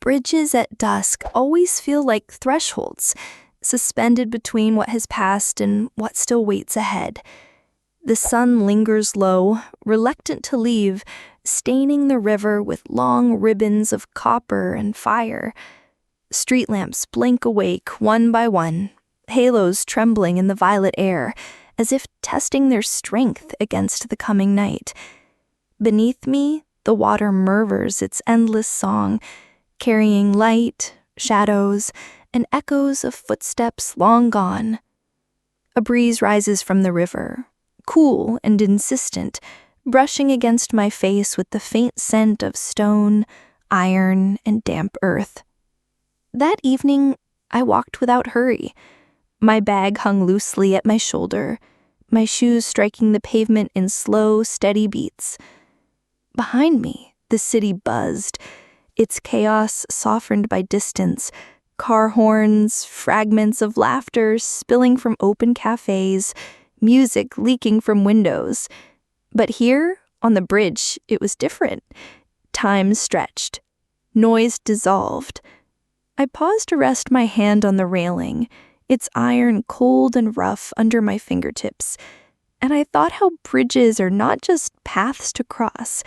bridges at dusk always feel like thresholds, suspended between what has passed and what still waits ahead. The sun lingers low, reluctant to leave, staining the river with long ribbons of copper and fire. Street lamps blink awake one by one, halos trembling in the violet air, as if testing their strength against the coming night. Beneath me, the water murmurs its endless song, carrying light, shadows, and echoes of footsteps long gone. A breeze rises from the river, cool and insistent, brushing against my face with the faint scent of stone, iron, and damp earth. That evening, I walked without hurry. My bag hung loosely at my shoulder, my shoes striking the pavement in slow, steady beats. Behind me, the city buzzed, its chaos softened by distance, car horns, fragments of laughter spilling from open cafes, music leaking from windows. But here, on the bridge, it was different. Time stretched. Noise dissolved. I paused to rest my hand on the railing, its iron cold and rough under my fingertips, and I thought how bridges are not just paths to cross.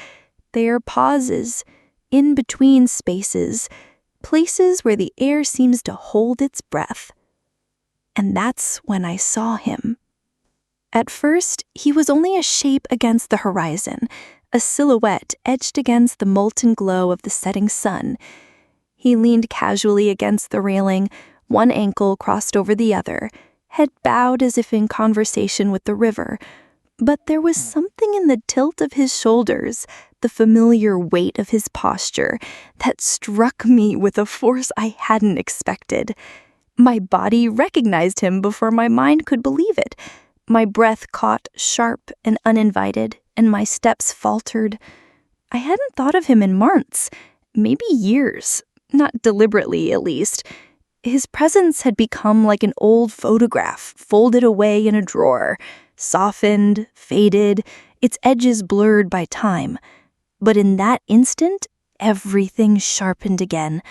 They are pauses, in-between spaces, places where the air seems to hold its breath. And that's when I saw him. At first, he was only a shape against the horizon, a silhouette etched against the molten glow of the setting sun. He leaned casually against the railing, one ankle crossed over the other, head bowed as if in conversation with the river. But there was something in the tilt of his shoulders, the familiar weight of his posture, that struck me with a force I hadn't expected. My body recognized him before my mind could believe it. My breath caught sharp and uninvited, and my steps faltered. I hadn't thought of him in months, maybe years, not deliberately at least. His presence had become like an old photograph folded away in a drawer, softened, faded, its edges blurred by time. But in that instant, everything sharpened again.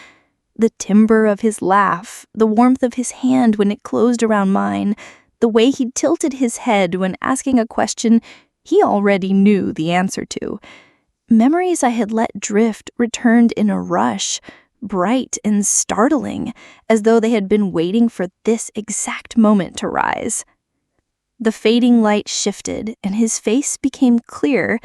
The timbre of his laugh, the warmth of his hand when it closed around mine, the way he tilted his head when asking a question he already knew the answer to. Memories I had let drift returned in a rush, bright and startling, as though they had been waiting for this exact moment to rise. The fading light shifted, and his face became clear.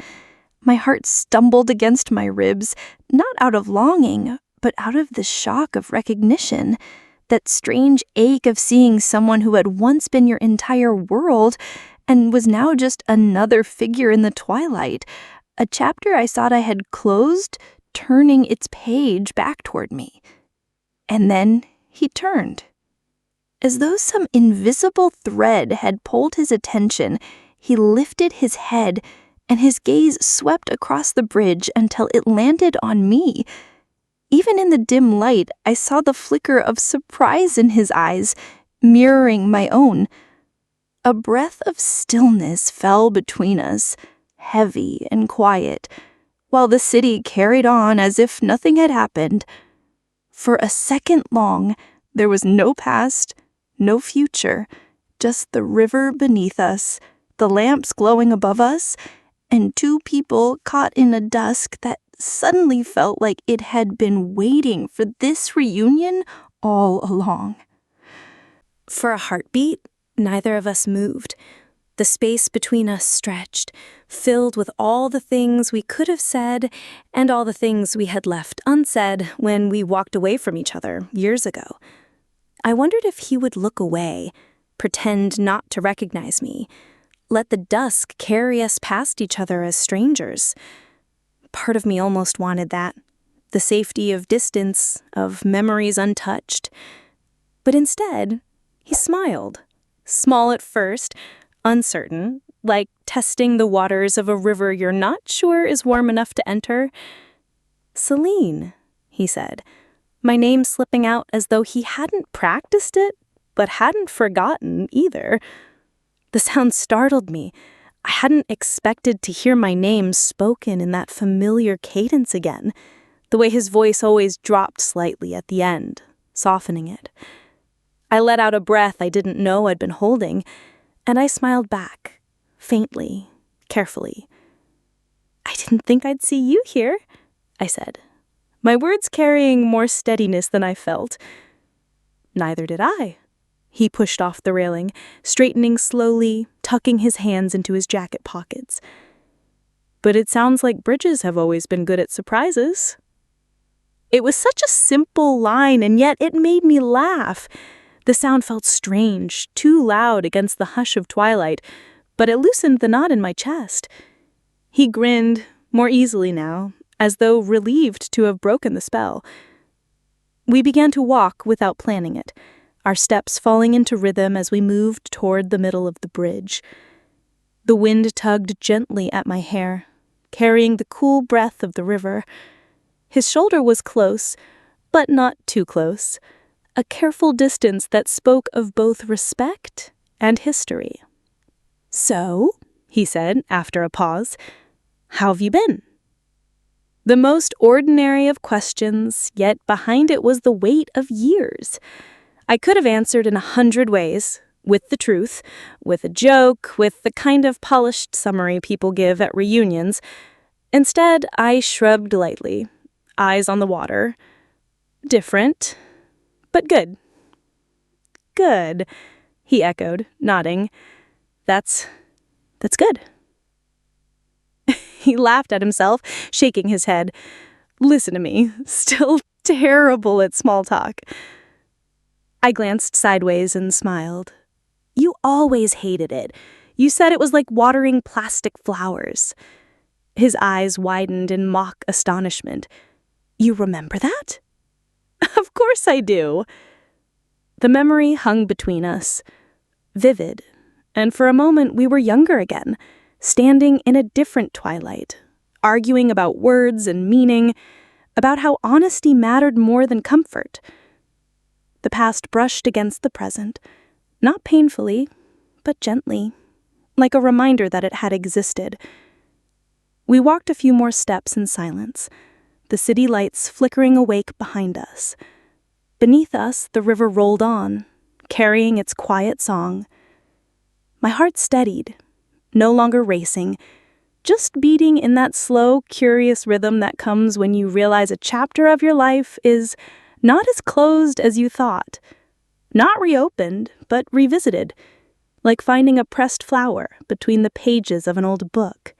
My heart stumbled against my ribs, not out of longing, but out of the shock of recognition, that strange ache of seeing someone who had once been your entire world and was now just another figure in the twilight, a chapter I thought I had closed, turning its page back toward me. And then he turned. As though some invisible thread had pulled his attention, he lifted his head, and his gaze swept across the bridge until it landed on me. Even in the dim light, I saw the flicker of surprise in his eyes, mirroring my own. A breath of stillness fell between us, heavy and quiet, while the city carried on as if nothing had happened. For a second long, there was no past, no future, just the river beneath us, the lamps glowing above us, and two people caught in a dusk that suddenly felt like it had been waiting for this reunion all along. For a heartbeat, neither of us moved. The space between us stretched, filled with all the things we could have said and all the things we had left unsaid when we walked away from each other years ago. I wondered if he would look away, pretend not to recognize me, let the dusk carry us past each other as strangers. Part of me almost wanted that, the safety of distance, of memories untouched. But instead, he smiled, small at first, uncertain, like testing the waters of a river you're not sure is warm enough to enter. "Selene," he said, my name slipping out as though he hadn't practiced it, but hadn't forgotten either. The sound startled me. I hadn't expected to hear my name spoken in that familiar cadence again. the way his voice always dropped slightly at the end, softening it. I let out a breath I didn't know I'd been holding, and I smiled back, faintly, carefully. "I didn't think I'd see you here," I said, my words carrying more steadiness than I felt. "Neither did I." He pushed off the railing, straightening slowly, tucking his hands into his jacket pockets. "But it sounds like bridges have always been good at surprises." It was such a simple line, and yet it made me laugh. The sound felt strange, too loud against the hush of Twilight, but it loosened the knot in my chest. He grinned, more easily now, as though relieved to have broken the spell. We began to walk without planning it, our steps falling into rhythm as we moved toward the middle of the bridge. The wind tugged gently at my hair, carrying the cool breath of the river. His shoulder was close, but not too close, a careful distance that spoke of both respect and history. "So," he said after a pause, "how have you been?" The most ordinary of questions, yet behind it was the weight of years. I could have answered in 100 ways, with the truth, with a joke, with the kind of polished summary people give at reunions. Instead, I shrugged lightly, eyes on the water. Different, but good. "Good," he echoed, nodding. That's good." He laughed at himself, shaking his head. "Listen to me, still terrible at small talk." I glanced sideways and smiled. "You always hated it. You said it was like watering plastic flowers." His eyes widened in mock astonishment. "You remember that?" "Of course I do." The memory hung between us, vivid, and for a moment we were younger again, standing in a different Twilight, arguing about words and meaning, about how honesty mattered more than comfort. The past brushed against the present, not painfully, but gently, like a reminder that it had existed. We walked a few more steps in silence, the city lights flickering awake behind us. Beneath us, the river rolled on, carrying its quiet song. My heart steadied, no longer racing, just beating in that slow, curious rhythm that comes when you realize a chapter of your life is not as closed as you thought. Not reopened, but revisited, like finding a pressed flower between the pages of an old book.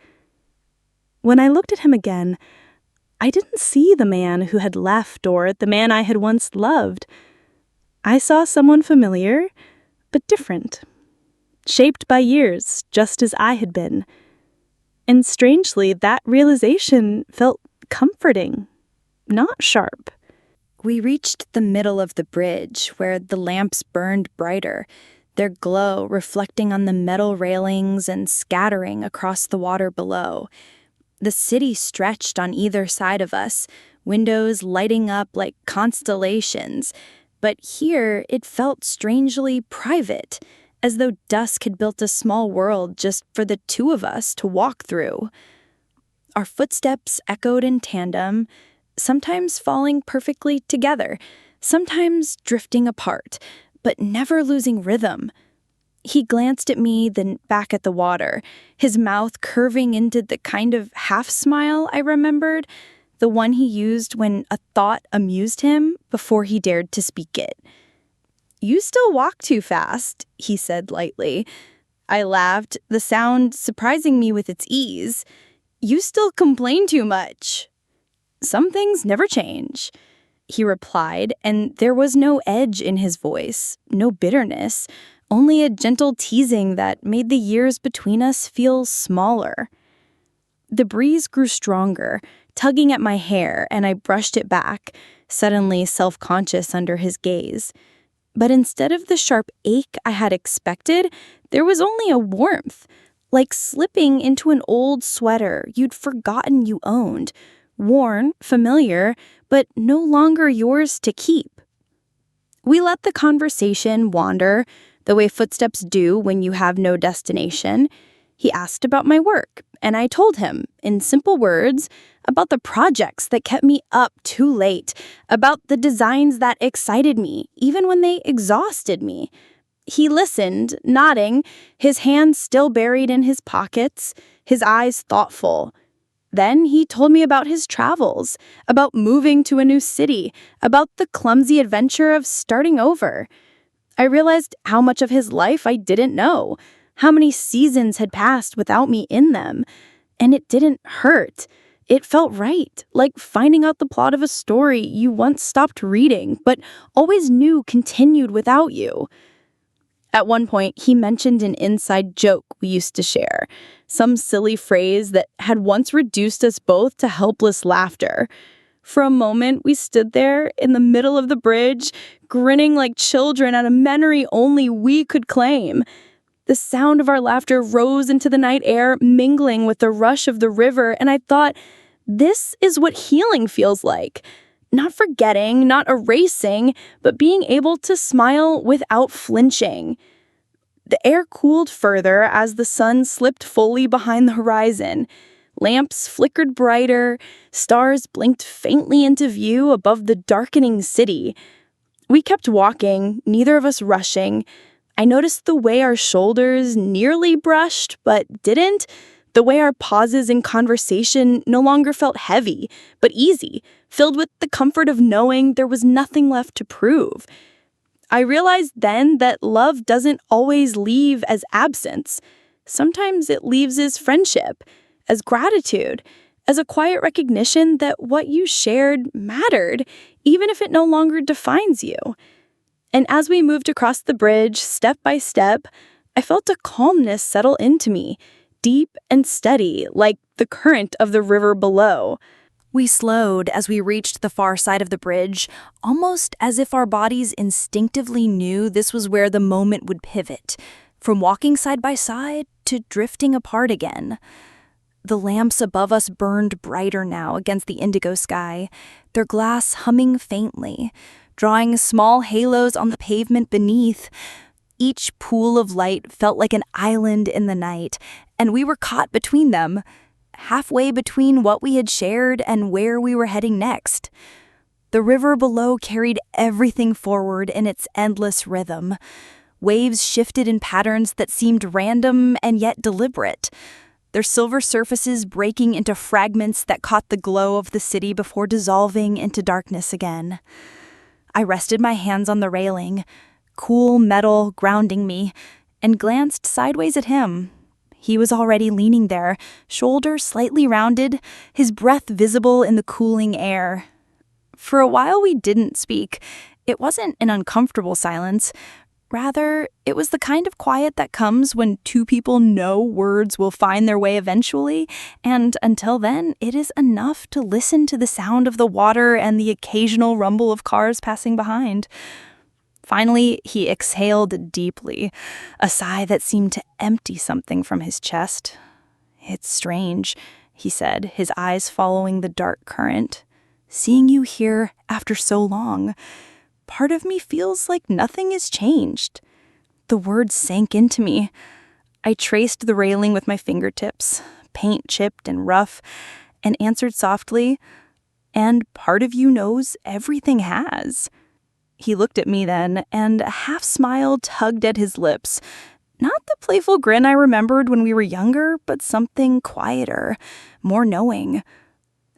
When I looked at him again, I didn't see the man who had left or the man I had once loved. I saw someone familiar, but different, shaped by years, just as I had been. And strangely, that realization felt comforting, not sharp. We reached the middle of the bridge, where the lamps burned brighter, their glow reflecting on the metal railings and scattering across the water below. The city stretched on either side of us, windows lighting up like constellations, but here it felt strangely private, as though Dusk had built a small world just for the two of us to walk through. Our footsteps echoed in tandem, sometimes falling perfectly together, sometimes drifting apart, but never losing rhythm. He glanced at me, then back at the water, his mouth curving into the kind of half-smile I remembered, the one he used when a thought amused him before he dared to speak it. "You still walk too fast," he said lightly. I laughed, the sound surprising me with its ease. "You still complain too much." "Some things never change," he replied, and there was no edge in his voice, no bitterness, only a gentle teasing that made the years between us feel smaller. The breeze grew stronger, tugging at my hair, and I brushed it back, suddenly self-conscious under his gaze. But instead of the sharp ache I had expected, there was only a warmth, like slipping into an old sweater you'd forgotten you owned, worn, familiar, but no longer yours to keep. We let the conversation wander, the way footsteps do when you have no destination. He asked about my work, and I told him, in simple words, about the projects that kept me up too late, about the designs that excited me, even when they exhausted me. He listened, nodding, his hands still buried in his pockets, his eyes thoughtful. Then he told me about his travels, about moving to a new city, about the clumsy adventure of starting over. I realized how much of his life I didn't know, how many seasons had passed without me in them. And it didn't hurt. It felt right, like finding out the plot of a story you once stopped reading, but always knew continued without you. At one point, he mentioned an inside joke we used to share, some silly phrase that had once reduced us both to helpless laughter. For a moment, we stood there in the middle of the bridge, grinning like children at a memory only we could claim. The sound of our laughter rose into the night air, mingling with the rush of the river, and I thought, this is what healing feels like. Not forgetting, not erasing, but being able to smile without flinching. The air cooled further as the sun slipped fully behind the horizon. Lamps flickered brighter, stars blinked faintly into view above the darkening city. We kept walking, neither of us rushing. I noticed the way our shoulders nearly brushed, but didn't. The way our pauses in conversation no longer felt heavy, but easy, filled with the comfort of knowing there was nothing left to prove. I realized then that love doesn't always leave as absence. Sometimes it leaves as friendship, as gratitude, as a quiet recognition that what you shared mattered, even if it no longer defines you. And as we moved across the bridge, step by step, I felt a calmness settle into me, deep and steady, like the current of the river below. We slowed as we reached the far side of the bridge, almost as if our bodies instinctively knew this was where the moment would pivot, from walking side by side to drifting apart again. The lamps above us burned brighter now against the indigo sky, their glass humming faintly, drawing small halos on the pavement beneath. Each pool of light felt like an island in the night, and we were caught between them, halfway between what we had shared and where we were heading next. The river below carried everything forward in its endless rhythm. Waves shifted in patterns that seemed random and yet deliberate, their silver surfaces breaking into fragments that caught the glow of the city before dissolving into darkness again. I rested my hands on the railing, cool metal grounding me, and glanced sideways at him. He was already leaning there, shoulders slightly rounded, his breath visible in the cooling air. For a while we didn't speak. It wasn't an uncomfortable silence. Rather, it was the kind of quiet that comes when two people know words will find their way eventually, and until then, it is enough to listen to the sound of the water and the occasional rumble of cars passing behind. Finally, he exhaled deeply, a sigh that seemed to empty something from his chest. "It's strange," he said, his eyes following the dark current. "Seeing you here after so long. Part of me feels like nothing has changed." The words sank into me. I traced the railing with my fingertips, paint chipped and rough, and answered softly, "And part of you knows everything has." He looked at me then, and a half-smile tugged at his lips. Not the playful grin I remembered when we were younger, but something quieter, more knowing.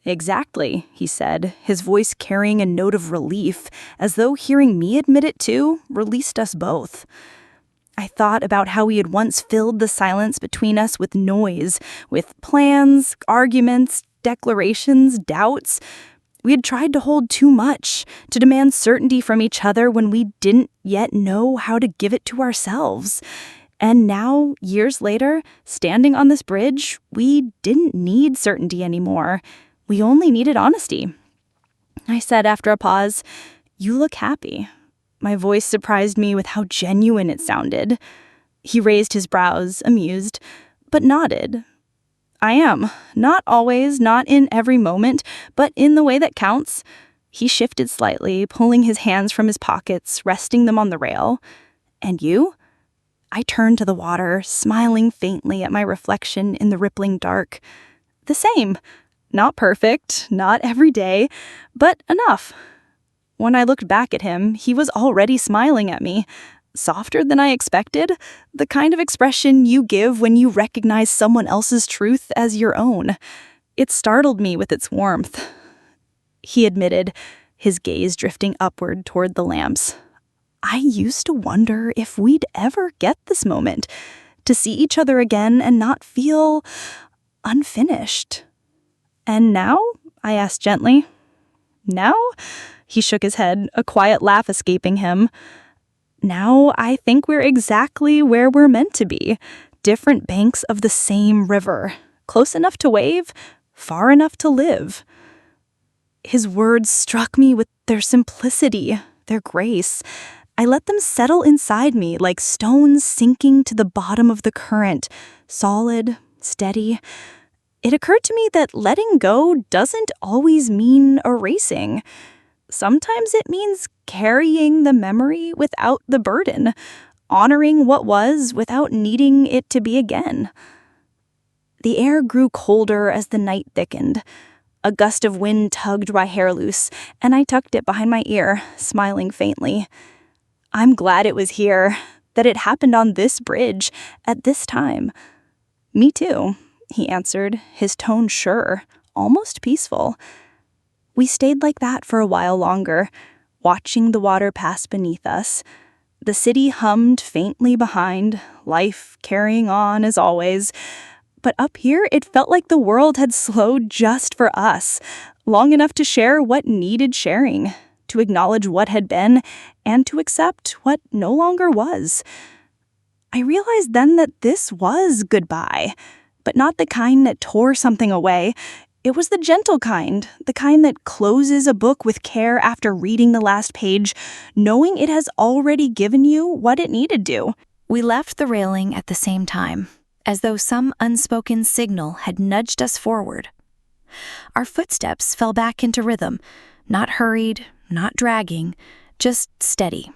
"Exactly," he said, his voice carrying a note of relief, as though hearing me admit it too released us both. I thought about how we had once filled the silence between us with noise, with plans, arguments, declarations, doubts. We had tried to hold too much, to demand certainty from each other when we didn't yet know how to give it to ourselves. And now, years later, standing on this bridge, we didn't need certainty anymore. We only needed honesty. I said after a pause, "You look happy." My voice surprised me with how genuine it sounded. He raised his brows, amused, but nodded. "I am. Not always, not in every moment, but in the way that counts." He shifted slightly, pulling his hands from his pockets, resting them on the rail. "And you?" I turned to the water, smiling faintly at my reflection in the rippling dark. "The same. Not perfect, not every day, but enough. When I looked back at him, he was already smiling at me. Softer than I expected, the kind of expression you give when you recognize someone else's truth as your own. It startled me with its warmth. He admitted, his gaze drifting upward toward the lamps. I used to wonder if we'd ever get this moment, to see each other again and not feel unfinished. And now? I asked gently. Now? He shook his head, a quiet laugh escaping him. Now I think we're exactly where we're meant to be, different banks of the same river, close enough to wave, far enough to live. His words struck me with their simplicity, their grace. I let them settle inside me like stones sinking to the bottom of the current, solid, steady. It occurred to me that letting go doesn't always mean erasing. Sometimes it means carrying the memory without the burden, honoring what was without needing it to be again. The air grew colder as the night thickened. A gust of wind tugged my hair loose, and I tucked it behind my ear, smiling faintly. I'm glad it was here, that it happened on this bridge, at this time. Me too, he answered, his tone sure, almost peaceful. We stayed like that for a while longer, watching the water pass beneath us. The city hummed faintly behind, life carrying on as always. But up here, it felt like the world had slowed just for us, long enough to share what needed sharing, to acknowledge what had been, and to accept what no longer was. I realized then that this was goodbye, but not the kind that tore something away. It was the gentle kind, the kind that closes a book with care after reading the last page, knowing it has already given you what it needed to. We left the railing at the same time, as though some unspoken signal had nudged us forward. Our footsteps fell back into rhythm, not hurried, not dragging, just steady.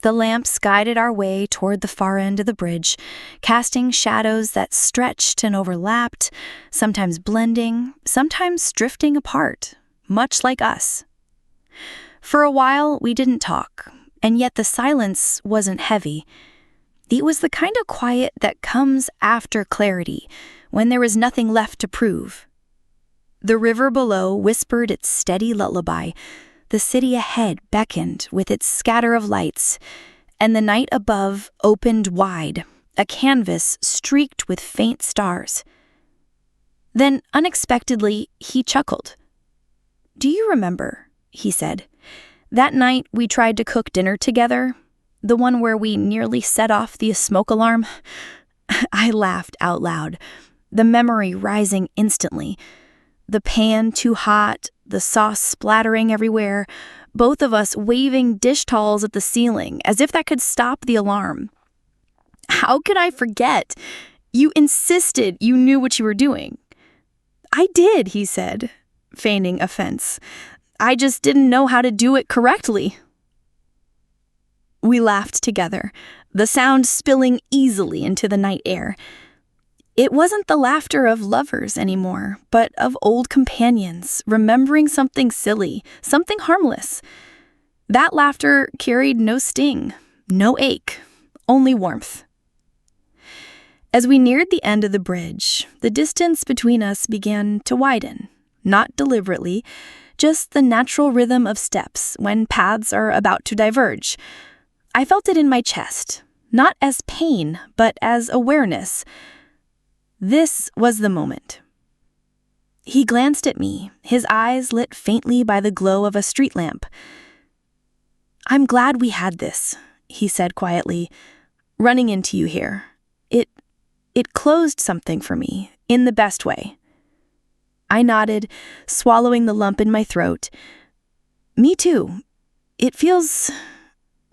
The lamps guided our way toward the far end of the bridge, casting shadows that stretched and overlapped, sometimes blending, sometimes drifting apart, much like us. For a while, we didn't talk, and yet the silence wasn't heavy. It was the kind of quiet that comes after clarity, when there is nothing left to prove. The river below whispered its steady lullaby. The city ahead beckoned with its scatter of lights, and the night above opened wide, a canvas streaked with faint stars. Then, unexpectedly, he chuckled. "Do you remember," he said, "that night we tried to cook dinner together? The one where we nearly set off the smoke alarm?" I laughed out loud, the memory rising instantly. The pan too hot, the sauce splattering everywhere, both of us waving dish towels at the ceiling as if that could stop the alarm. "How could I forget? You insisted you knew what you were doing." "I did," he said, feigning offense. "I just didn't know how to do it correctly." We laughed together, the sound spilling easily into the night air. It wasn't the laughter of lovers anymore, but of old companions, remembering something silly, something harmless. That laughter carried no sting, no ache, only warmth. As we neared the end of the bridge, the distance between us began to widen, not deliberately, just the natural rhythm of steps when paths are about to diverge. I felt it in my chest, not as pain, but as awareness. This was the moment. He glanced at me, his eyes lit faintly by the glow of a street lamp. "I'm glad we had this," he said quietly, "running into you here. It closed something for me, in the best way." I nodded, swallowing the lump in my throat. "Me too. It feels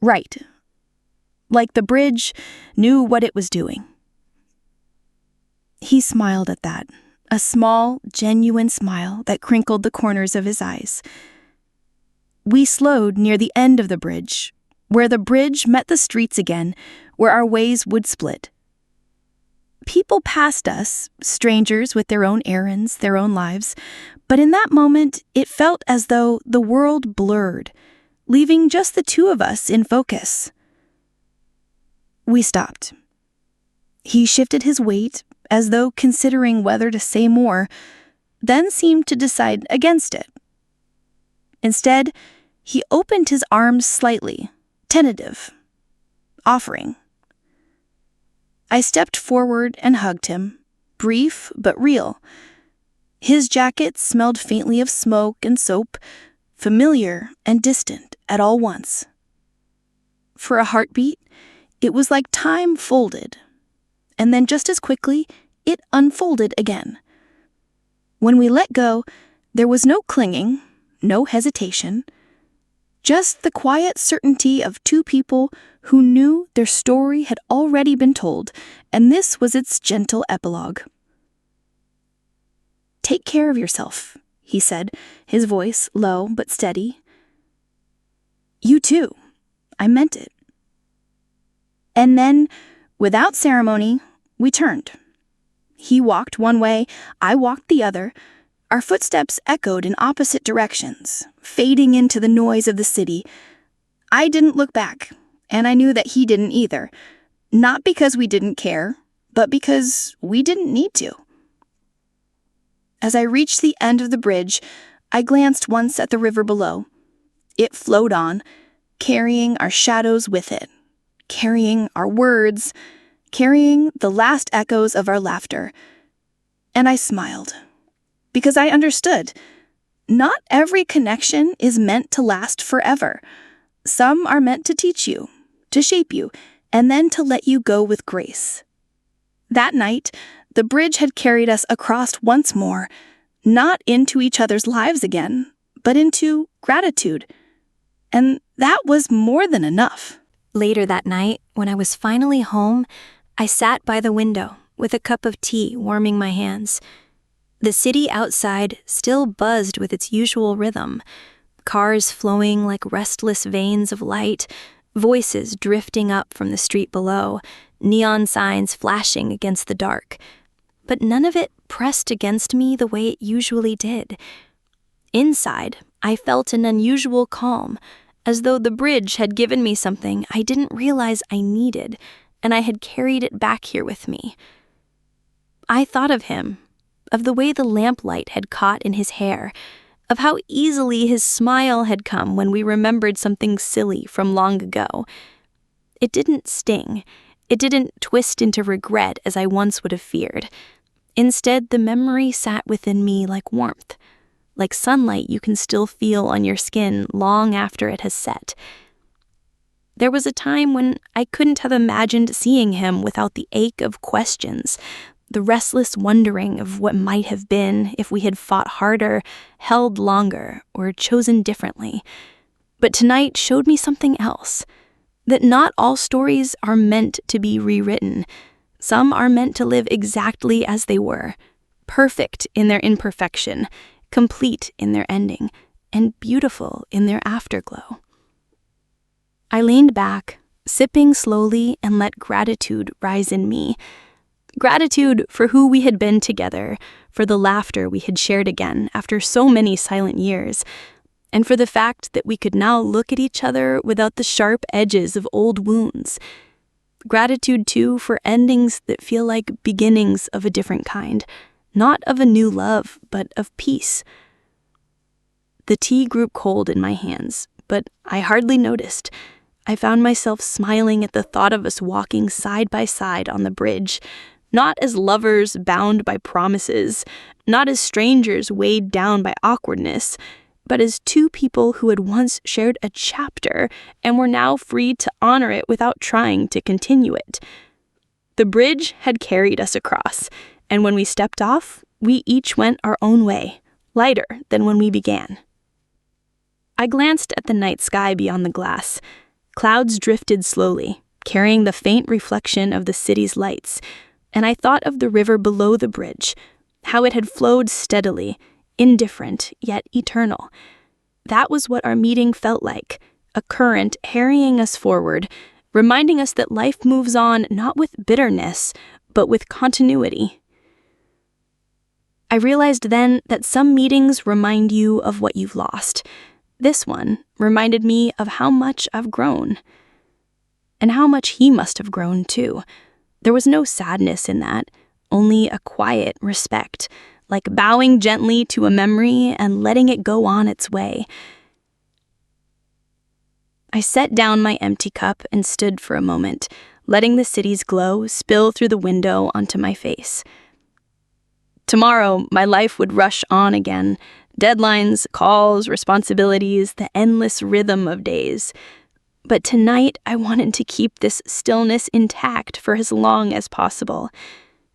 right. Like the bridge knew what it was doing." He smiled at that, a small, genuine smile that crinkled the corners of his eyes. We slowed near the end of the bridge, where the bridge met the streets again, where our ways would split. People passed us, strangers with their own errands, their own lives, but in that moment, it felt as though the world blurred, leaving just the two of us in focus. We stopped. He shifted his weight, as though considering whether to say more, then seemed to decide against it. Instead, he opened his arms slightly, tentative, offering. I stepped forward and hugged him, brief but real. His jacket smelled faintly of smoke and soap, familiar and distant at all once. For a heartbeat, it was like time folded, and then just as quickly, it unfolded again. When we let go, there was no clinging, no hesitation, just the quiet certainty of two people who knew their story had already been told, and this was its gentle epilogue. "Take care of yourself," he said, his voice low but steady. "You too. I meant it." And then, without ceremony, we turned. He walked one way, I walked the other. Our footsteps echoed in opposite directions, fading into the noise of the city. I didn't look back, and I knew that he didn't either. Not because we didn't care, but because we didn't need to. As I reached the end of the bridge, I glanced once at the river below. It flowed on, carrying our shadows with it, carrying our words, carrying the last echoes of our laughter. And I smiled, because I understood. Not every connection is meant to last forever. Some are meant to teach you, to shape you, and then to let you go with grace. That night, the bridge had carried us across once more, not into each other's lives again, but into gratitude. And that was more than enough. Later that night, when I was finally home, I sat by the window with a cup of tea warming my hands. The city outside still buzzed with its usual rhythm, cars flowing like restless veins of light, voices drifting up from the street below, neon signs flashing against the dark. But none of it pressed against me the way it usually did. Inside, I felt an unusual calm, as though the bridge had given me something I didn't realize I needed, and I had carried it back here with me. I thought of him, of the way the lamplight had caught in his hair, of how easily his smile had come when we remembered something silly from long ago. It didn't sting. It didn't twist into regret as I once would have feared. Instead, the memory sat within me like warmth, like sunlight you can still feel on your skin long after it has set. There was a time when I couldn't have imagined seeing him without the ache of questions, the restless wondering of what might have been if we had fought harder, held longer, or chosen differently. But tonight showed me something else, that not all stories are meant to be rewritten. Some are meant to live exactly as they were, perfect in their imperfection, complete in their ending, and beautiful in their afterglow. I leaned back, sipping slowly, and let gratitude rise in me. Gratitude for who we had been together, for the laughter we had shared again after so many silent years, and for the fact that we could now look at each other without the sharp edges of old wounds. Gratitude, too, for endings that feel like beginnings of a different kind, not of a new love, but of peace. The tea grew cold in my hands, but I hardly noticed. I found myself smiling at the thought of us walking side by side on the bridge, not as lovers bound by promises, not as strangers weighed down by awkwardness, but as two people who had once shared a chapter and were now free to honor it without trying to continue it. The bridge had carried us across, and when we stepped off, we each went our own way, lighter than when we began. I glanced at the night sky beyond the glass. Clouds drifted slowly, carrying the faint reflection of the city's lights, and I thought of the river below the bridge, how it had flowed steadily, indifferent yet eternal. That was what our meeting felt like, a current carrying us forward, reminding us that life moves on not with bitterness, but with continuity. I realized then that some meetings remind you of what you've lost. This one reminded me of how much I've grown. And how much he must have grown, too. There was no sadness in that, only a quiet respect, like bowing gently to a memory and letting it go on its way. I set down my empty cup and stood for a moment, letting the city's glow spill through the window onto my face. Tomorrow, my life would rush on again. Deadlines, calls, responsibilities, the endless rhythm of days. But tonight, I wanted to keep this stillness intact for as long as possible.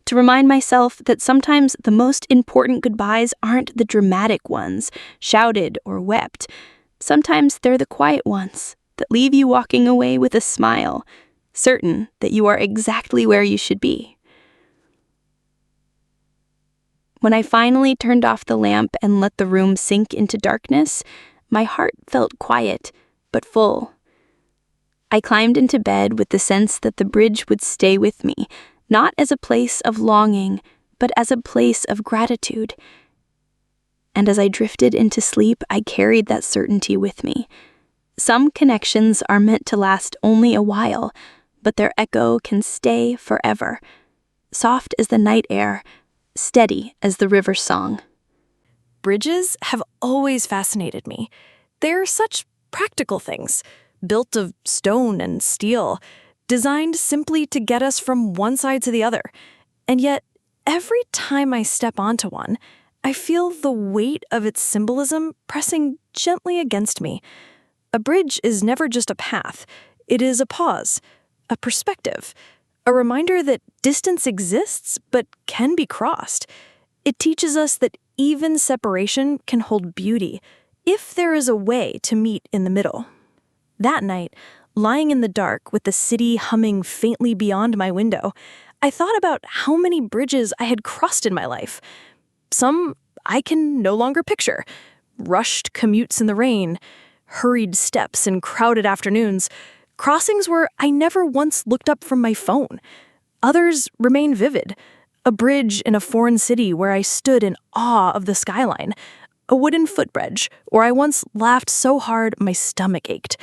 To remind myself that sometimes the most important goodbyes aren't the dramatic ones, shouted or wept. Sometimes they're the quiet ones that leave you walking away with a smile, certain that you are exactly where you should be. When I finally turned off the lamp and let the room sink into darkness, my heart felt quiet, but full. I climbed into bed with the sense that the bridge would stay with me, not as a place of longing, but as a place of gratitude. And as I drifted into sleep, I carried that certainty with me. Some connections are meant to last only a while, but their echo can stay forever, soft as the night air, steady as the river's song. Bridges have always fascinated me. They're such practical things, built of stone and steel, designed simply to get us from one side to the other. And yet, every time I step onto one, I feel the weight of its symbolism pressing gently against me. A bridge is never just a path. It is a pause, a perspective, a reminder that distance exists but can be crossed. It teaches us that even separation can hold beauty if there is a way to meet in the middle. That night, lying in the dark with the city humming faintly beyond my window, I thought about how many bridges I had crossed in my life. Some I can no longer picture. Rushed commutes in the rain, hurried steps in crowded afternoons, crossings where I never once looked up from my phone. Others remain vivid. A bridge in a foreign city where I stood in awe of the skyline. A wooden footbridge where I once laughed so hard my stomach ached.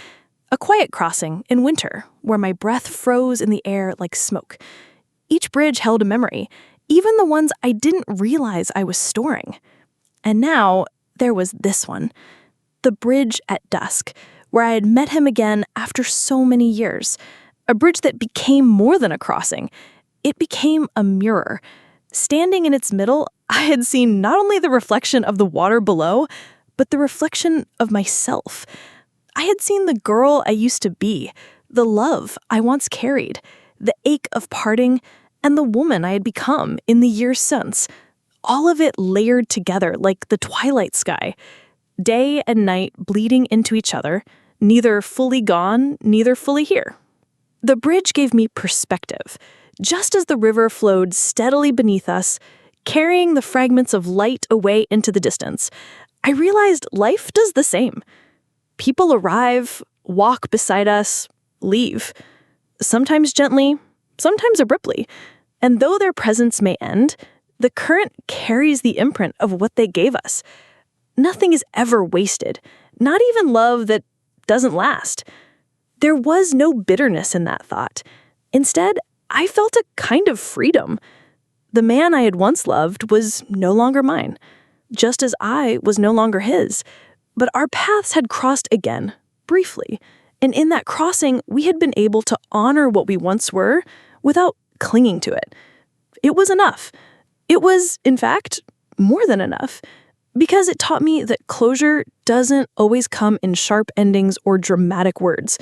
A quiet crossing in winter where my breath froze in the air like smoke. Each bridge held a memory, even the ones I didn't realize I was storing. And now there was this one, the bridge at Dusk, where I had met him again after so many years. A bridge that became more than a crossing. It became a mirror. Standing in its middle, I had seen not only the reflection of the water below, but the reflection of myself. I had seen the girl I used to be, the love I once carried, the ache of parting, and the woman I had become in the years since. All of it layered together like the twilight sky. Day and night bleeding into each other, neither fully gone, neither fully here. The bridge gave me perspective. Just as the river flowed steadily beneath us, carrying the fragments of light away into the distance, I realized life does the same. People arrive, walk beside us, leave. Sometimes gently, sometimes abruptly. And though their presence may end, the current carries the imprint of what they gave us. Nothing is ever wasted, not even love that doesn't last. There was no bitterness in that thought. Instead, I felt a kind of freedom. The man I had once loved was no longer mine, just as I was no longer his. But our paths had crossed again, briefly, and in that crossing, we had been able to honor what we once were without clinging to it. It was enough. It was, in fact, more than enough, because it taught me that closure doesn't always come in sharp endings or dramatic words.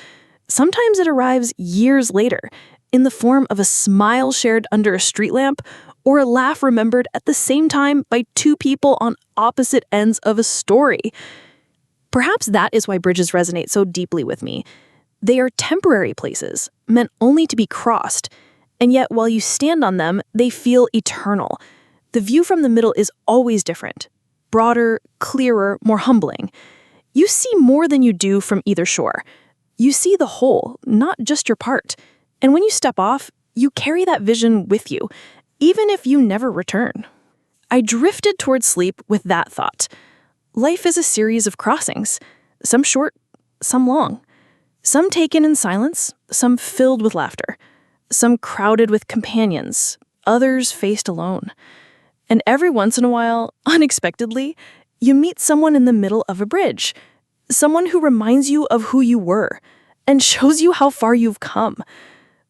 Sometimes it arrives years later, in the form of a smile shared under a street lamp or a laugh remembered at the same time by two people on opposite ends of a story. Perhaps that is why bridges resonate so deeply with me. They are temporary places, meant only to be crossed, and yet while you stand on them, they feel eternal. The view from the middle is always different, broader, clearer, more humbling. You see more than you do from either shore. You see the whole, not just your part. And when you step off, You carry that vision with you, even if you never return. I drifted towards sleep with that thought. Life is a series of crossings, some short, some long. Some taken in silence, some filled with laughter. Some crowded with companions, others faced alone. And every once in a while, unexpectedly, you meet someone in the middle of a bridge. Someone who reminds you of who you were and shows you how far you've come.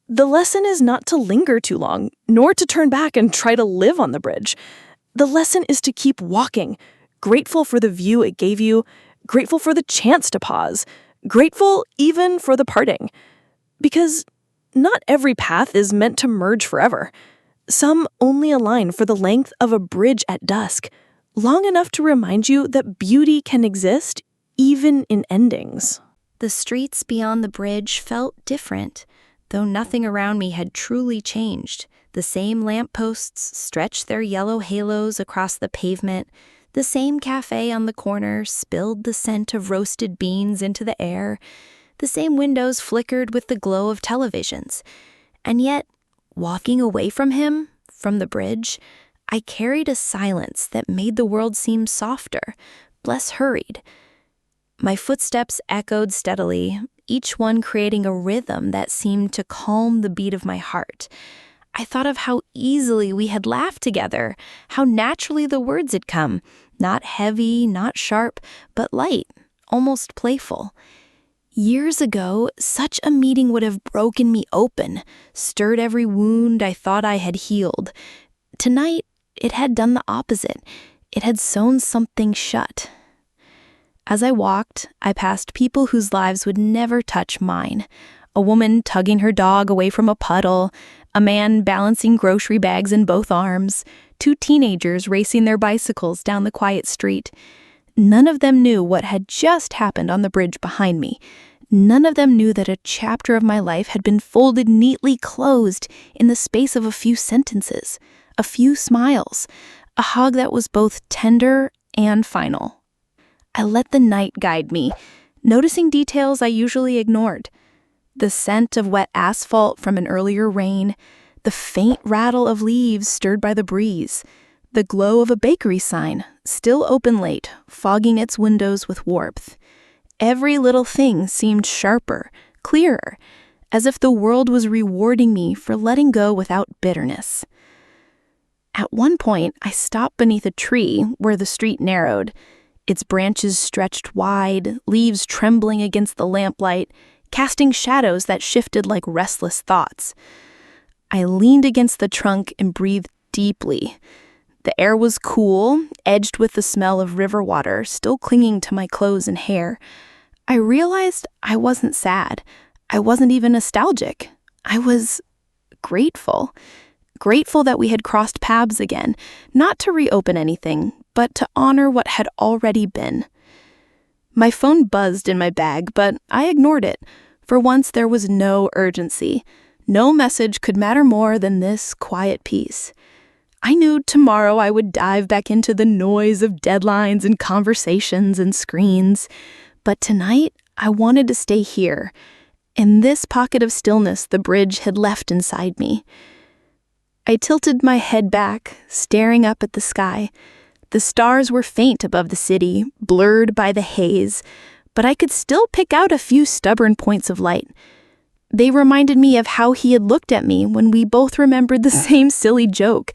The lesson is not to linger too long, nor to turn back and try to live on the bridge. The lesson is to keep walking, grateful for the view it gave you, grateful for the chance to pause, grateful even for the parting. Because not every path is meant to merge forever. Some only align for the length of a bridge at dusk, long enough to remind you that beauty can exist even in endings. The streets beyond the bridge felt different, though nothing around me had truly changed. The same lampposts stretched their yellow halos across the pavement. The same cafe on the corner spilled the scent of roasted beans into the air. The same windows flickered with the glow of televisions. And yet, walking away from him, from the bridge, I carried a silence that made the world seem softer, less hurried. My footsteps echoed steadily, each one creating a rhythm that seemed to calm the beat of my heart. I thought of how easily we had laughed together, how naturally the words had come, not heavy, not sharp, but light, almost playful. Years ago, such a meeting would have broken me open, stirred every wound I thought I had healed. Tonight, it had done the opposite. It had sewn something shut. As I walked, I passed people whose lives would never touch mine. A woman tugging her dog away from a puddle, a man balancing grocery bags in both arms, 2 teenagers racing their bicycles down the quiet street. None of them knew what had just happened on the bridge behind me. None of them knew that a chapter of my life had been folded neatly closed in the space of a few sentences, a few smiles, a hug that was both tender and final. I let the night guide me, noticing details I usually ignored. The scent of wet asphalt from an earlier rain, the faint rattle of leaves stirred by the breeze, the glow of a bakery sign, still open late, fogging its windows with warmth. Every little thing seemed sharper, clearer, as if the world was rewarding me for letting go without bitterness. At one point, I stopped beneath a tree where the street narrowed. Its branches stretched wide, leaves trembling against the lamplight, casting shadows that shifted like restless thoughts. I leaned against the trunk and breathed deeply. The air was cool, edged with the smell of river water still clinging to my clothes and hair. I realized I wasn't sad. I wasn't even nostalgic. I was grateful. Grateful that we had crossed paths again, not to reopen anything, but to honor what had already been. My phone buzzed in my bag, but I ignored it. For once, there was no urgency. No message could matter more than this quiet peace. I knew tomorrow I would dive back into the noise of deadlines and conversations and screens. But tonight, I wanted to stay here, in this pocket of stillness the bridge had left inside me. I tilted my head back, staring up at the sky. The stars were faint above the city, blurred by the haze, but I could still pick out a few stubborn points of light. They reminded me of how he had looked at me when we both remembered the same silly joke,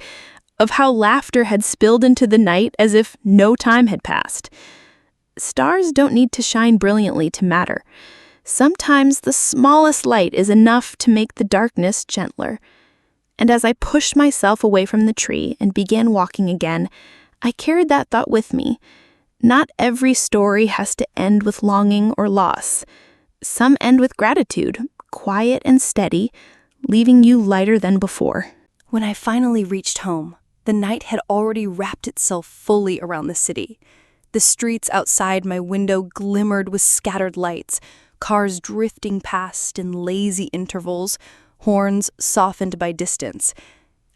of how laughter had spilled into the night as if no time had passed. Stars don't need to shine brilliantly to matter. Sometimes the smallest light is enough to make the darkness gentler. And as I pushed myself away from the tree and began walking again, I carried that thought with me. Not every story has to end with longing or loss. Some end with gratitude, quiet and steady, leaving you lighter than before. When I finally reached home, the night had already wrapped itself fully around the city. The streets outside my window glimmered with scattered lights, cars drifting past in lazy intervals, horns softened by distance.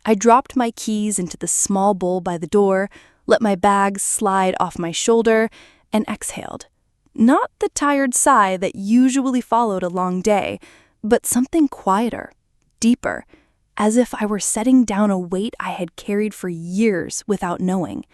I dropped my keys into the small bowl by the door, let my bag slide off my shoulder, and exhaled. Not the tired sigh that usually followed a long day, but something quieter, deeper, as if I were setting down a weight I had carried for years without knowing.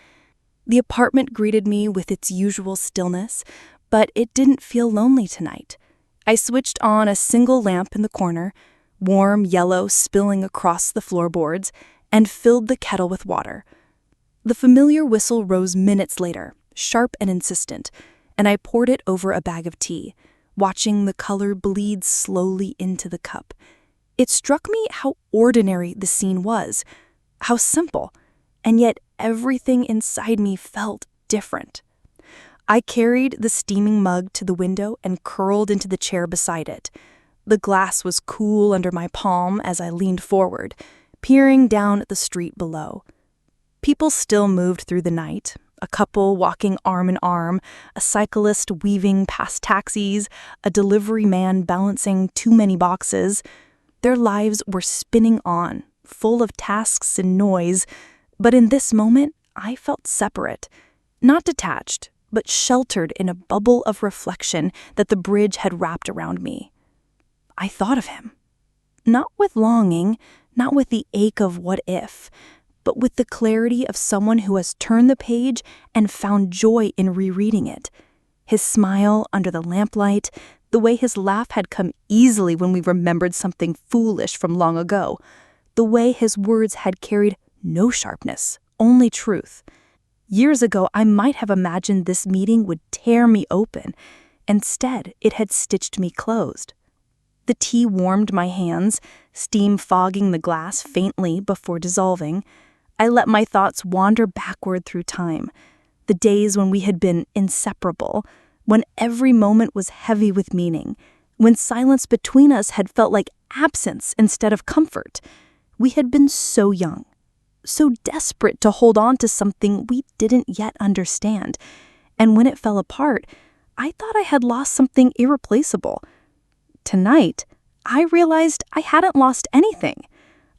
The apartment greeted me with its usual stillness, but it didn't feel lonely tonight. I switched on a single lamp in the corner, warm yellow spilling across the floorboards, and filled the kettle with water. The familiar whistle rose minutes later, sharp and insistent, and I poured it over a bag of tea, watching the color bleed slowly into the cup. It struck me how ordinary the scene was, how simple, and yet everything inside me felt different. I carried the steaming mug to the window and curled into the chair beside it. The glass was cool under my palm as I leaned forward, peering down at the street below. People still moved through the night, a couple walking arm in arm, a cyclist weaving past taxis, a delivery man balancing too many boxes. Their lives were spinning on, full of tasks and noise, but in this moment, I felt separate, not detached, but sheltered in a bubble of reflection that the bridge had wrapped around me. I thought of him. Not with longing, not with the ache of what if, but with the clarity of someone who has turned the page and found joy in rereading it. His smile under the lamplight, the way his laugh had come easily when we remembered something foolish from long ago, the way his words had carried no sharpness, only truth. Years ago, I might have imagined this meeting would tear me open. Instead, it had stitched me closed. The tea warmed my hands, steam fogging the glass faintly before dissolving. I let my thoughts wander backward through time, the days when we had been inseparable, when every moment was heavy with meaning, when silence between us had felt like absence instead of comfort. We had been so young, so desperate to hold on to something we didn't yet understand, and when it fell apart, I thought I had lost something irreplaceable. Tonight, I realized I hadn't lost anything.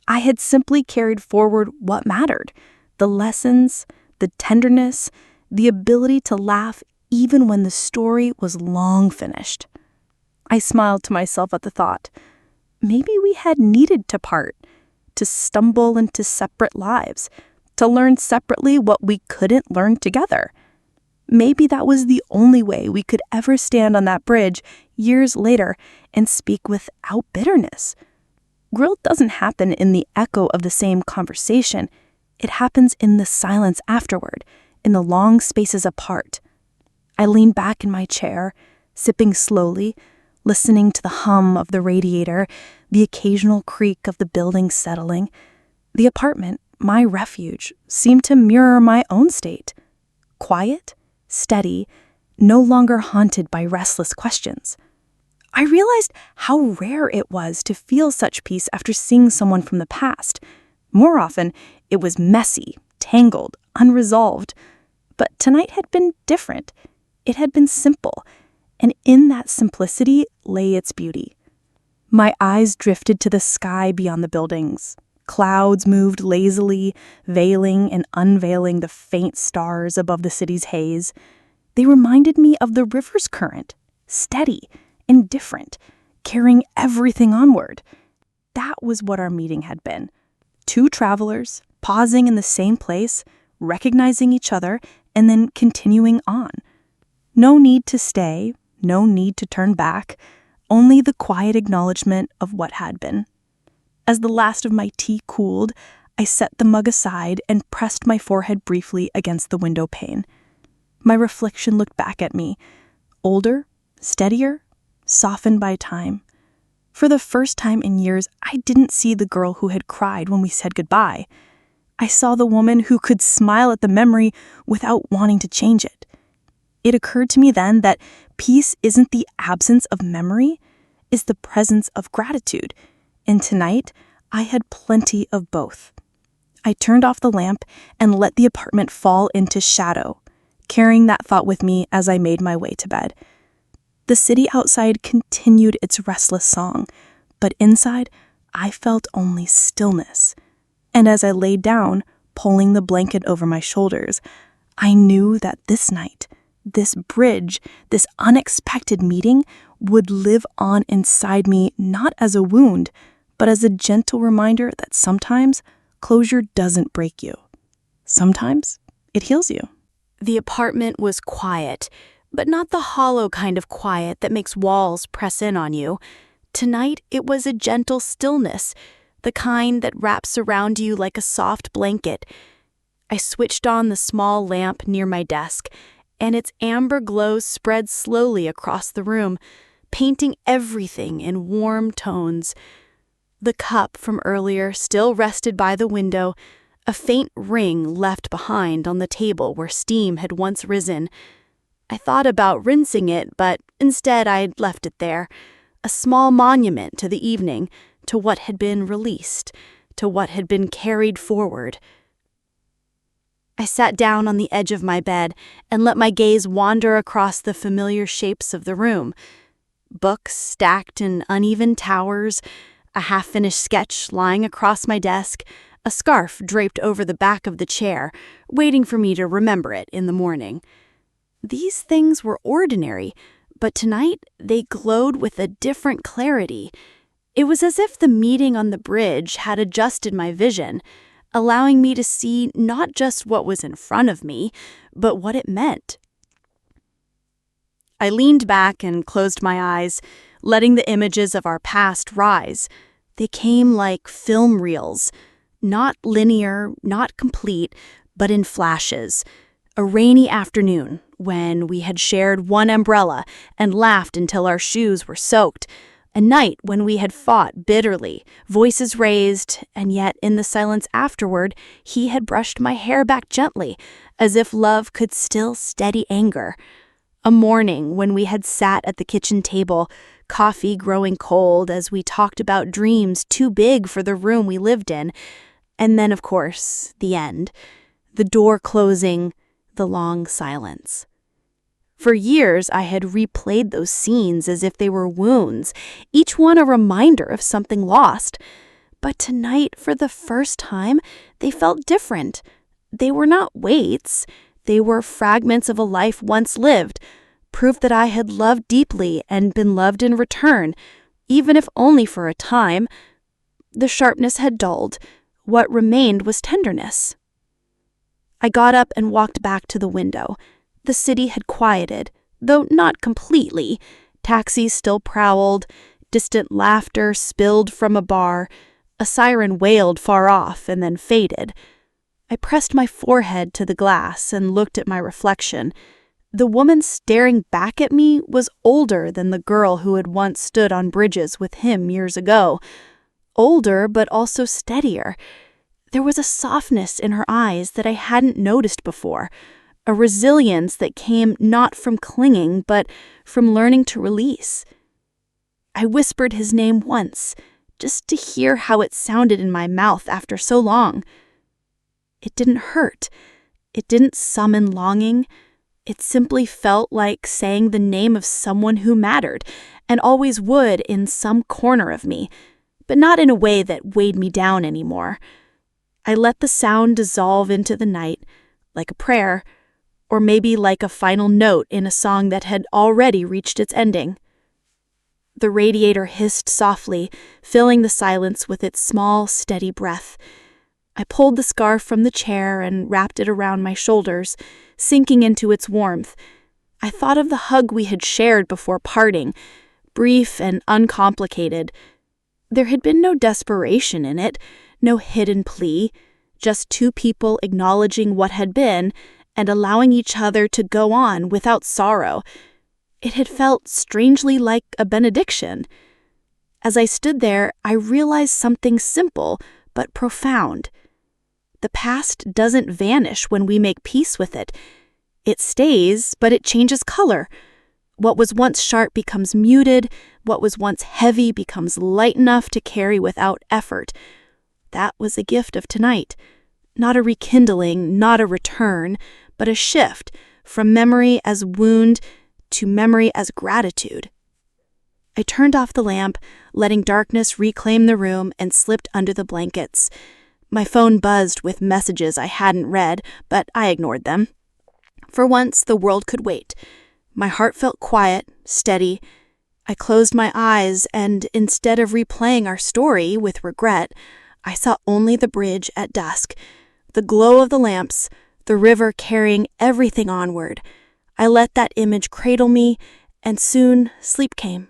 I had simply carried forward what mattered, the lessons, the tenderness, the ability to laugh even when the story was long finished. I smiled to myself at the thought. Maybe we had needed to part, to stumble into separate lives, to learn separately what we couldn't learn together. Maybe that was the only way we could ever stand on that bridge years later and speak without bitterness. Growth doesn't happen in the echo of the same conversation. It happens in the silence afterward, in the long spaces apart. I leaned back in my chair, sipping slowly, listening to the hum of the radiator, the occasional creak of the building settling. The apartment, my refuge, seemed to mirror my own state. Quiet, steady, no longer haunted by restless questions. I realized how rare it was to feel such peace after seeing someone from the past. More often, it was messy, tangled, unresolved. But tonight had been different. It had been simple, and in that simplicity lay its beauty. My eyes drifted to the sky beyond the buildings. Clouds moved lazily, veiling and unveiling the faint stars above the city's haze. They reminded me of the river's current, steady, indifferent, carrying everything onward. That was what our meeting had been. Two travelers, pausing in the same place, recognizing each other, and then continuing on. No need to stay, no need to turn back, only the quiet acknowledgement of what had been. As the last of my tea cooled, I set the mug aside and pressed my forehead briefly against the window pane. My reflection looked back at me, older, steadier, softened by time. For the first time in years, I didn't see the girl who had cried when we said goodbye. I saw the woman who could smile at the memory without wanting to change it. It occurred to me then that peace isn't the absence of memory, it's the presence of gratitude. And tonight, I had plenty of both. I turned off the lamp and let the apartment fall into shadow, carrying that thought with me as I made my way to bed. The city outside continued its restless song, but inside, I felt only stillness. And as I laid down, pulling the blanket over my shoulders, I knew that this night, this bridge, this unexpected meeting would live on inside me not as a wound, but as a gentle reminder that sometimes closure doesn't break you. Sometimes it heals you. The apartment was quiet, but not the hollow kind of quiet that makes walls press in on you. Tonight, it was a gentle stillness, the kind that wraps around you like a soft blanket. I switched on the small lamp near my desk, and its amber glow spread slowly across the room, painting everything in warm tones. The cup from earlier still rested by the window, a faint ring left behind on the table where steam had once risen. I thought about rinsing it, but instead I'd left it there, a small monument to the evening, to what had been released, to what had been carried forward. I sat down on the edge of my bed and let my gaze wander across the familiar shapes of the room. Books stacked in uneven towers, a half-finished sketch lying across my desk, a scarf draped over the back of the chair, waiting for me to remember it in the morning. These things were ordinary, but tonight they glowed with a different clarity. It was as if the meeting on the bridge had adjusted my vision, allowing me to see not just what was in front of me, but what it meant. I leaned back and closed my eyes, letting the images of our past rise. They came like film reels, not linear, not complete, but in flashes. A rainy afternoon, when we had shared one umbrella and laughed until our shoes were soaked. A night when we had fought bitterly, voices raised, and yet in the silence afterward, he had brushed my hair back gently, as if love could still steady anger. A morning when we had sat at the kitchen table, coffee growing cold as we talked about dreams too big for the room we lived in. And then, of course, the end. The door closing, the long silence. For years, I had replayed those scenes as if they were wounds, each one a reminder of something lost. But tonight, for the first time, they felt different. They were not weights. They were fragments of a life once lived, proof that I had loved deeply and been loved in return, even if only for a time. The sharpness had dulled. What remained was tenderness. I got up and walked back to the window. The city had quieted, though not completely. Taxis still prowled, distant laughter spilled from a bar, a siren wailed far off and then faded. I pressed my forehead to the glass and looked at my reflection. The woman staring back at me was older than the girl who had once stood on bridges with him years ago. Older, but also steadier. There was a softness in her eyes that I hadn't noticed before, a resilience that came not from clinging, but from learning to release. I whispered his name once, just to hear how it sounded in my mouth after so long. It didn't hurt. It didn't summon longing. It simply felt like saying the name of someone who mattered, and always would in some corner of me, but not in a way that weighed me down anymore. I let the sound dissolve into the night, like a prayer, or maybe like a final note in a song that had already reached its ending. The radiator hissed softly, filling the silence with its small, steady breath. I pulled the scarf from the chair and wrapped it around my shoulders, sinking into its warmth. I thought of the hug we had shared before parting, brief and uncomplicated. There had been no desperation in it, no hidden plea, just two people acknowledging what had been and allowing each other to go on without sorrow. It had felt strangely like a benediction. As I stood there, I realized something simple but profound. The past doesn't vanish when we make peace with it. It stays, but it changes color. What was once sharp becomes muted. What was once heavy becomes light enough to carry without effort. That was the gift of tonight. Not a rekindling, not a return, but a shift from memory as wound to memory as gratitude. I turned off the lamp, letting darkness reclaim the room, and slipped under the blankets. My phone buzzed with messages I hadn't read, but I ignored them. For once, the world could wait. My heart felt quiet, steady. I closed my eyes, and instead of replaying our story with regret, I saw only the bridge at dusk, the glow of the lamps, the river carrying everything onward. I let that image cradle me, and soon sleep came,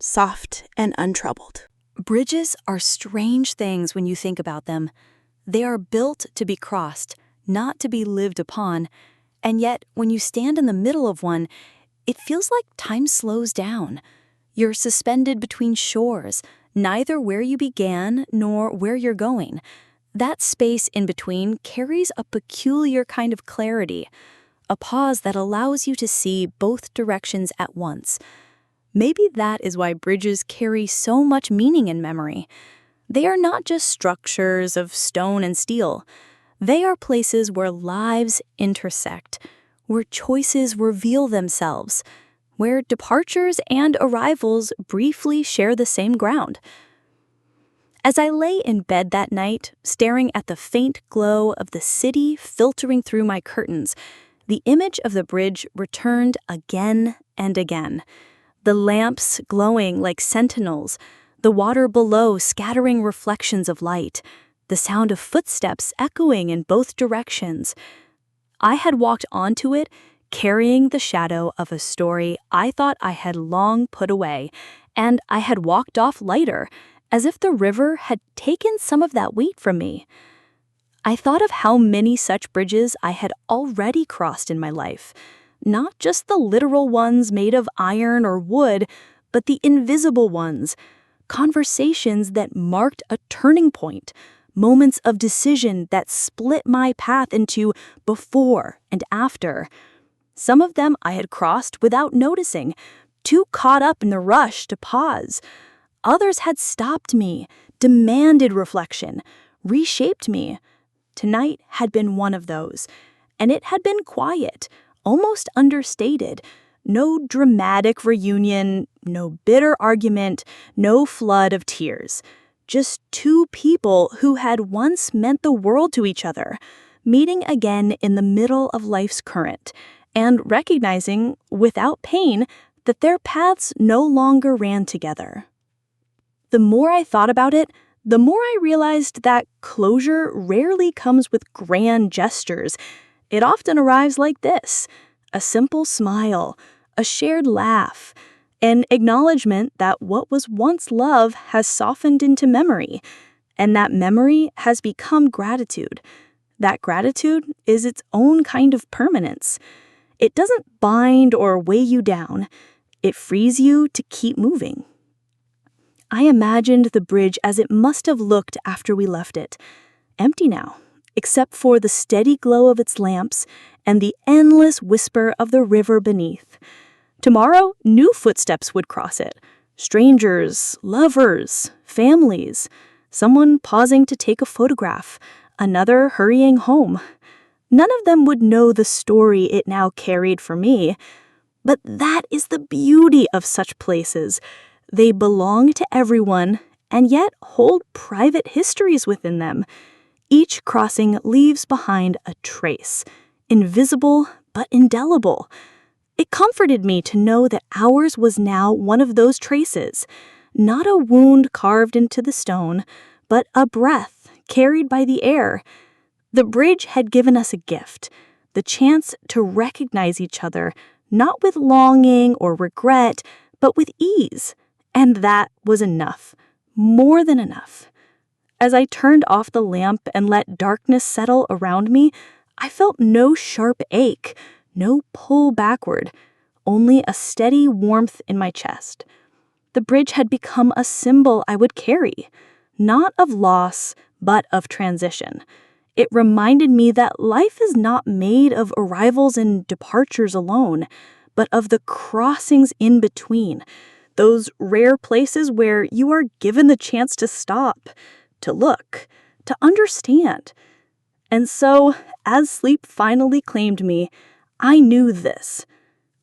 soft and untroubled. Bridges are strange things when you think about them. They are built to be crossed, not to be lived upon. And yet, when you stand in the middle of one, it feels like time slows down. You're suspended between shores, neither where you began nor where you're going. That space in between carries a peculiar kind of clarity, a pause that allows you to see both directions at once. Maybe that is why bridges carry so much meaning in memory. They are not just structures of stone and steel. They are places where lives intersect, where choices reveal themselves, where departures and arrivals briefly share the same ground. As I lay in bed that night, staring at the faint glow of the city filtering through my curtains, the image of the bridge returned again and again. The lamps glowing like sentinels, the water below scattering reflections of light, the sound of footsteps echoing in both directions. I had walked onto it, carrying the shadow of a story I thought I had long put away, and I had walked off lighter, as if the river had taken some of that weight from me. I thought of how many such bridges I had already crossed in my life, not just the literal ones made of iron or wood, but the invisible ones, conversations that marked a turning point, moments of decision that split my path into before and after. Some of them I had crossed without noticing, too caught up in the rush to pause. Others had stopped me, demanded reflection, reshaped me. Tonight had been one of those, and it had been quiet, almost understated. No dramatic reunion, no bitter argument, no flood of tears. Just two people who had once meant the world to each other, meeting again in the middle of life's current, and recognizing, without pain, that their paths no longer ran together. The more I thought about it, the more I realized that closure rarely comes with grand gestures. It often arrives like this: a simple smile, a shared laugh, an acknowledgement that what was once love has softened into memory, and that memory has become gratitude. That gratitude is its own kind of permanence. It doesn't bind or weigh you down. It frees you to keep moving. I imagined the bridge as it must have looked after we left it, empty now, except for the steady glow of its lamps and the endless whisper of the river beneath. Tomorrow, new footsteps would cross it. Strangers, lovers, families, someone pausing to take a photograph, another hurrying home. None of them would know the story it now carried for me. But that is the beauty of such places. They belong to everyone, and yet hold private histories within them. Each crossing leaves behind a trace, invisible but indelible. It comforted me to know that ours was now one of those traces, not a wound carved into the stone, but a breath carried by the air. The bridge had given us a gift, the chance to recognize each other, not with longing or regret, but with ease. And that was enough, more than enough. As I turned off the lamp and let darkness settle around me, I felt no sharp ache, no pull backward, only a steady warmth in my chest. The bridge had become a symbol I would carry, not of loss, but of transition. It reminded me that life is not made of arrivals and departures alone, but of the crossings in between, those rare places where you are given the chance to stop, to look, to understand. And so, as sleep finally claimed me, I knew this.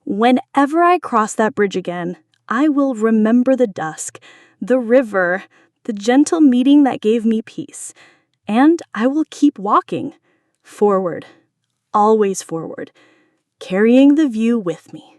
Whenever I cross that bridge again, I will remember the dusk, the river, the gentle meeting that gave me peace. And I will keep walking, forward, always forward, carrying the view with me.